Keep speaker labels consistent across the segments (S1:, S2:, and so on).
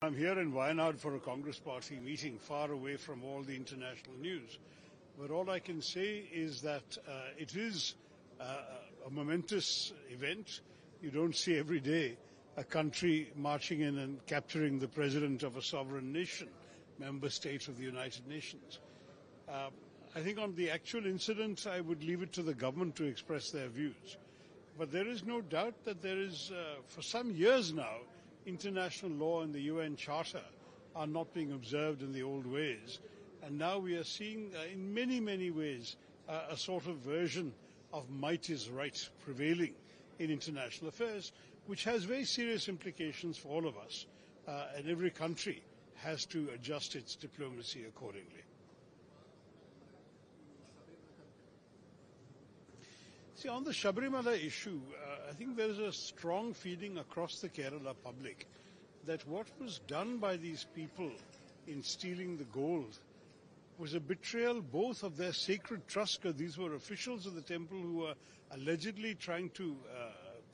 S1: I'm here in Wayanad for a Congress party meeting, far away from all the international news. But all I can say is that it is a momentous event. You don't see every day a country marching in and capturing the president of a sovereign nation, member state of the United Nations. I think on the actual incident, I would leave it to the government to express their views. But there is no doubt that there is, for some years now, international law and the UN Charter are not being observed in the old ways. And now we are seeing, in many, many ways, a sort of version of might is right prevailing in international affairs, which has very serious implications for all of us. And every country has to adjust its diplomacy accordingly. See, on the Sabarimala issue, I think there is a strong feeling across the Kerala public that what was done by these people in stealing the gold was a betrayal both of their sacred trust, because these were officials of the temple who were allegedly trying to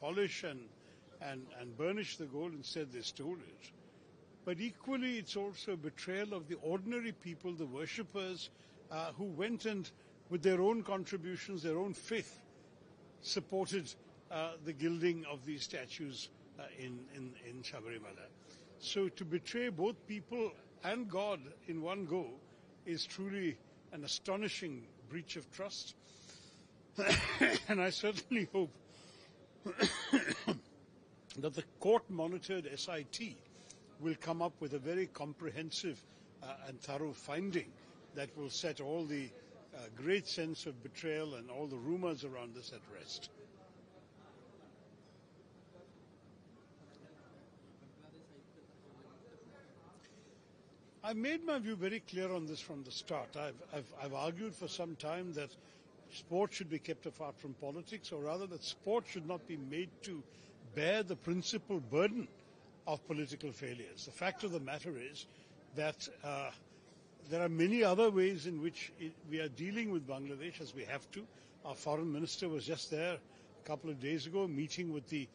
S1: polish and burnish the gold. Instead, they stole it. But equally, it's also a betrayal of the ordinary people, the worshippers, who went and, with their own contributions, their own faith, supported the gilding of these statues in Sabarimala. So to betray both people and God in one go is truly an astonishing breach of trust. And I certainly hope that the court-monitored SIT will come up with a very comprehensive and thorough finding that will set all the great sense of betrayal and all the rumors around this at rest. I've made my view very clear on this from the start. I've argued for some time that sport should be kept apart from politics, or rather that sport should not be made to bear the principal burden of political failures. The fact of the matter is that there are many other ways in which we are dealing with Bangladesh, as we have to. Our foreign minister was just there a couple of days ago, meeting with the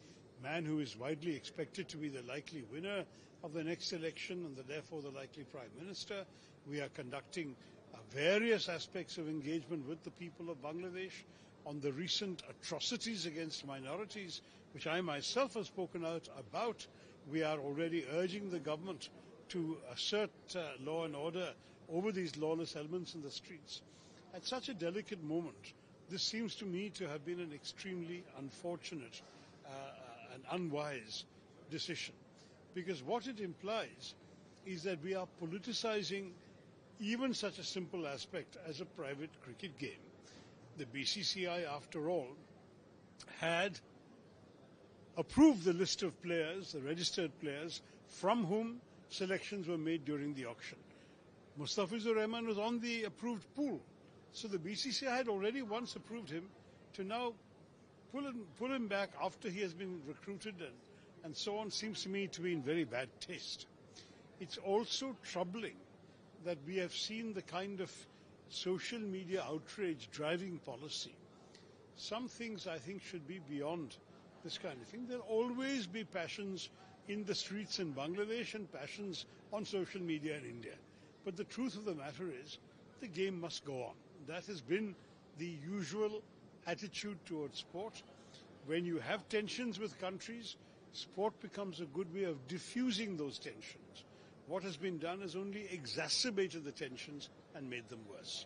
S1: man who is widely expected to be the likely winner of the next election and therefore the likely prime minister. We are conducting various aspects of engagement with the people of Bangladesh on the recent atrocities against minorities, which I myself have spoken out about. We are already urging the government to assert law and order over these lawless elements in the streets. At such a delicate moment, this seems to me to have been an extremely unfortunate and unwise decision, because what it implies is that we are politicizing even such a simple aspect as a private cricket game. The BCCI, after all, had approved the list of players, the registered players, from whom selections were made during the auction. Mustafizur Rahman was on the approved pool. So the BCCI had already once approved him. To now pull him back after he has been recruited and so on seems to me to be in very bad taste. It's also troubling that we have seen the kind of social media outrage driving policy. Some things I think should be beyond this kind of thing. There'll always be passions in the streets in Bangladesh and passions on social media in India. But the truth of the matter is the game must go on. That has been the usual attitude towards sport. When you have tensions with countries, sport becomes a good way of diffusing those tensions. What has been done has only exacerbated the tensions and made them worse.